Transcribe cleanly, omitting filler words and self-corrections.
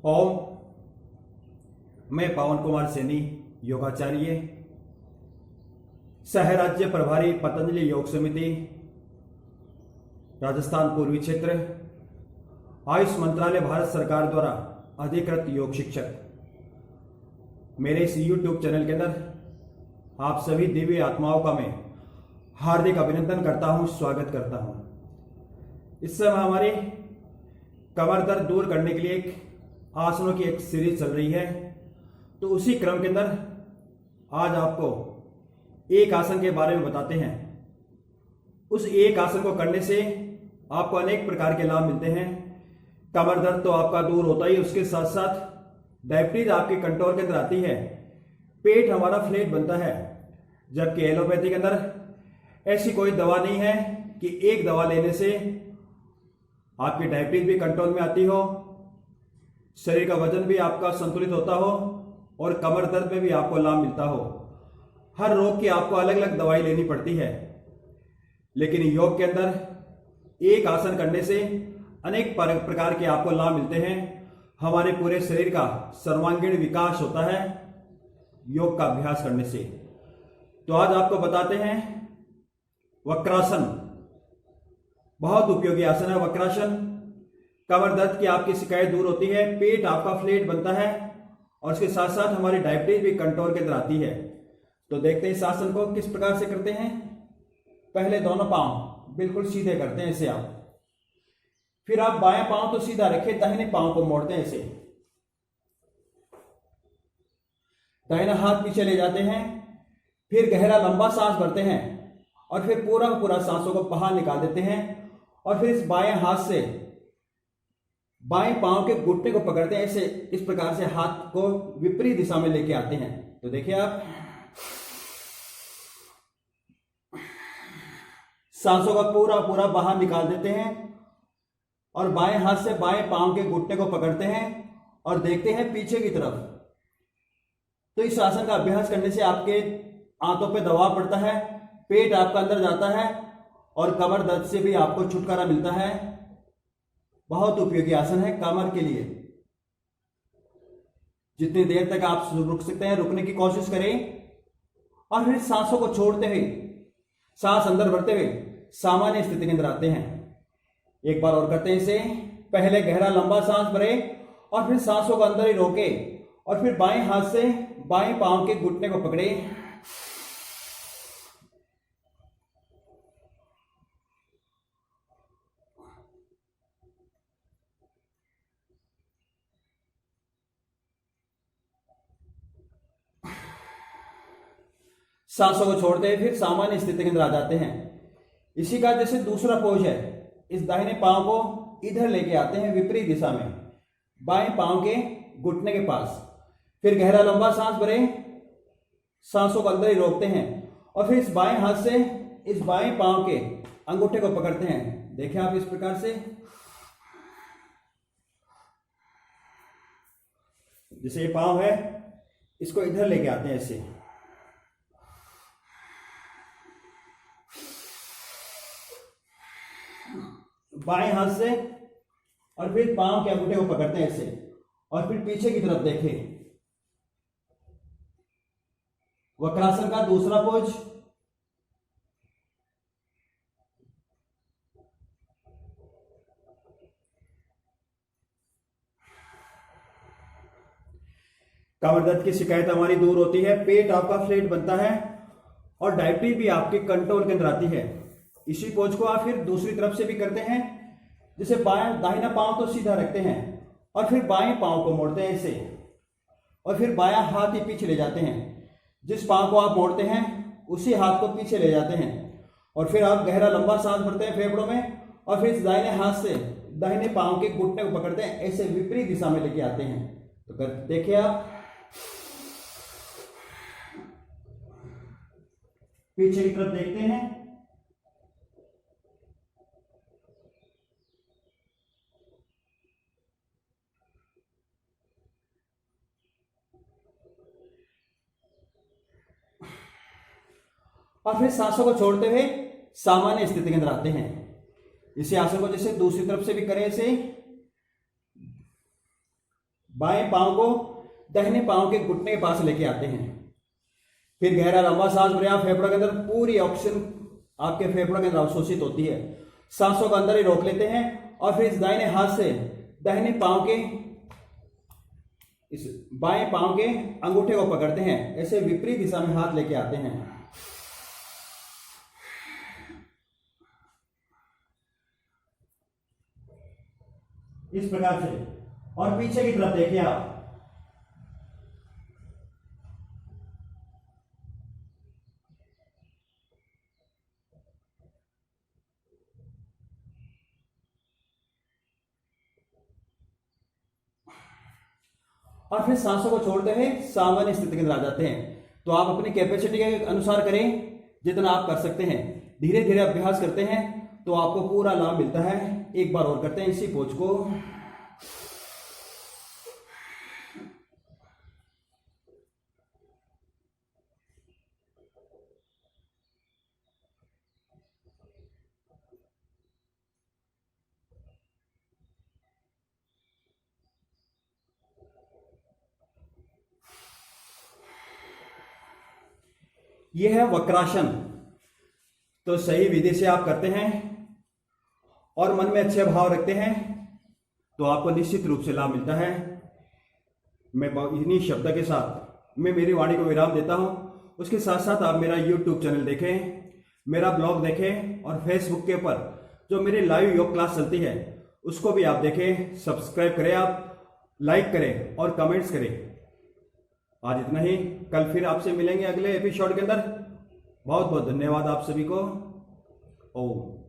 ओम। मैं पवन कुमार सैनी, योगाचार्य, सह राज्य प्रभारी पतंजलि योग समिति, राजस्थान पूर्वी क्षेत्र, आयुष मंत्रालय, भारत सरकार द्वारा अधिकृत योग शिक्षक। मेरे इस YouTube चैनल के अंदर आप सभी दिव्य आत्माओं का मैं हार्दिक अभिनंदन करता हूं, स्वागत करता हूं। इस समय हमारी कमर दर्द दूर करने के लिए एक आसनों की एक सीरीज चल रही है। तो उसी क्रम के अंदर आज आपको एक आसन के बारे में बताते हैं। उस एक आसन को करने से आपको अनेक प्रकार के लाभ मिलते हैं। कमर दर्द तो आपका दूर होता ही, उसके साथ साथ डायबिटीज आपके कंट्रोल के अंदर आती है, पेट हमारा फ्लैट बनता है। जबकि एलोपैथी के अंदर ऐसी कोई दवा नहीं है कि एक दवा लेने से आपकी डायबिटीज भी कंट्रोल में आती हो, शरीर का वजन भी आपका संतुलित होता हो और कमर दर्द में भी आपको लाभ मिलता हो। हर रोग की आपको अलग अलग दवाई लेनी पड़ती है, लेकिन योग के अंदर एक आसन करने से अनेक प्रकार के आपको लाभ मिलते हैं। हमारे पूरे शरीर का सर्वांगीण विकास होता है योग का अभ्यास करने से। तो आज आपको बताते हैं वक्रासन। बहुत उपयोगी आसन है वक्रासन। कमर दर्द की आपकी शिकायत दूर होती है, पेट आपका फ्लैट बनता है और इसके साथ साथ हमारी डायबिटीज भी कंट्रोल के अंदर आती है। तो देखते हैं इस आसन को किस प्रकार से करते हैं। पहले दोनों पांव बिल्कुल सीधे करते हैं ऐसे आप, फिर आप बाएं पांव तो सीधा रखें, दाहिने पांव को मोड़ते हैं ऐसे, दाहिना हाथ पीछे ले जाते हैं, फिर गहरा लंबा सांस भरते हैं और फिर पूरा पूरा सांसों को बाहर निकाल देते हैं और फिर इस बाएं हाथ से बाएं पांव के घुटने को पकड़ते हैं ऐसे, इस प्रकार से हाथ को विपरीत दिशा में लेके आते हैं। तो देखिए आप सांसों का पूरा पूरा बाहर निकाल देते हैं और बाएं हाथ से बाएं पांव के घुटने को पकड़ते हैं और देखते हैं पीछे की तरफ। तो इस आसन का अभ्यास करने से आपके आंतों पे दबाव पड़ता है, पेट आपका अंदर जाता है और कमर दर्द से भी आपको छुटकारा मिलता है। बहुत उपयोगी आसन है कमर के लिए। जितनी देर तक आप रुक सकते हैं रुकने की कोशिश करें और फिर सांसों को छोड़ते हुए, सांस अंदर भरते हुए सामान्य स्थिति के अंदर आते हैं। एक बार और करते हैं इसे। पहले गहरा लंबा सांस भरे और फिर सांसों को अंदर ही रोके और फिर बाएं हाथ से बाएं पांव के घुटने को पकड़े, सांसों को छोड़ते हैं, फिर सामान्य स्थिति के अंदर आ जाते हैं। इसी का जैसे दूसरा पोज है, इस दाहिने पांव को इधर लेके आते हैं विपरीत दिशा में, बाएं पांव के घुटने के पास, फिर गहरा लंबा सांस भरे, सांसों को अंदर ही रोकते हैं और फिर इस बाएं हाथ से इस बाएं पांव के अंगूठे को पकड़ते हैं। देखें आप इस प्रकार से, जैसे ये पांव है इसको इधर लेके आते हैं ऐसे, बाएं हाथ से और फिर पांव के अंगूठे को पकड़ते हैं ऐसे और फिर पीछे की तरफ देखें। वक्रासन का दूसरा पोज। कमर दर्द की शिकायत हमारी दूर होती है, पेट आपका फ्लैट बनता है और डायबिटीज भी आपके कंट्रोल के अंदर आती है। इसी पोज को आप फिर दूसरी तरफ से भी करते हैं। जैसे बाएं दाहिना पांव तो सीधा रखते हैं और फिर बाएं पांव को मोड़ते हैं ऐसे और फिर बायां हाथ ही पीछे ले जाते हैं। जिस पांव को आप मोड़ते हैं उसी हाथ को पीछे ले जाते हैं और फिर आप गहरा लंबा सांस भरते हैं फेफड़ों में और फिर दाहिने हाथ से दाहिने पांव के घुटने को पकड़ते हैं, ऐसे विपरीत दिशा में लेके आते हैं। तो देखिए आप पीछे की तरफ देखते हैं, और फिर सांसों को छोड़ते हुए सामान्य स्थिति के अंदर आते हैं। इसी आसन को जैसे दूसरी तरफ से भी करें, इसे बाएं पांव को दाहिने पांव के घुटने के पास लेके आते हैं। फिर गहरा लंबा सांस भरें आप। फेफड़ों के अंदर पूरी ऑक्सीजन आपके फेफड़ों के अंदर अवशोषित होती है। सांसों को अंदर ही रोक लेते हैं और फिर इस दाहिने हाथ से दाहिने पांव के इस बाएं पांव के अंगूठे को पकड़ते हैं। ऐसे विपरीत दिशा में हाथ लेके आते हैं। इस प्रकार से, और पीछे की तरफ देखिए आप। और फिर सांसों को छोड़ते हुए सामान्य स्थिति के अंदर आ जाते हैं। तो आप अपनी कैपेसिटी के अनुसार करें, जितना आप कर सकते हैं। धीरे धीरे अभ्यास करते हैं तो आपको पूरा लाभ मिलता है। एक बार और करते हैं इसी पोज को। यह है वक्रासन। तो सही विधि से आप करते हैं और मन में अच्छे भाव रखते हैं तो आपको निश्चित रूप से लाभ मिलता है। मैं इन्हीं शब्द के साथ मैं मेरी वाणी को विराम देता हूं। उसके साथ साथ आप मेरा YouTube चैनल देखें, मेरा ब्लॉग देखें और फेसबुक के ऊपर जो मेरी लाइव योग क्लास चलती है उसको भी आप देखें। सब्सक्राइब करें, आप लाइक करें और कमेंट्स करें। आज इतना ही। कल फिर आपसे मिलेंगे अगले एपिसोड के अंदर। बहुत बहुत धन्यवाद आप सभी को। ओम।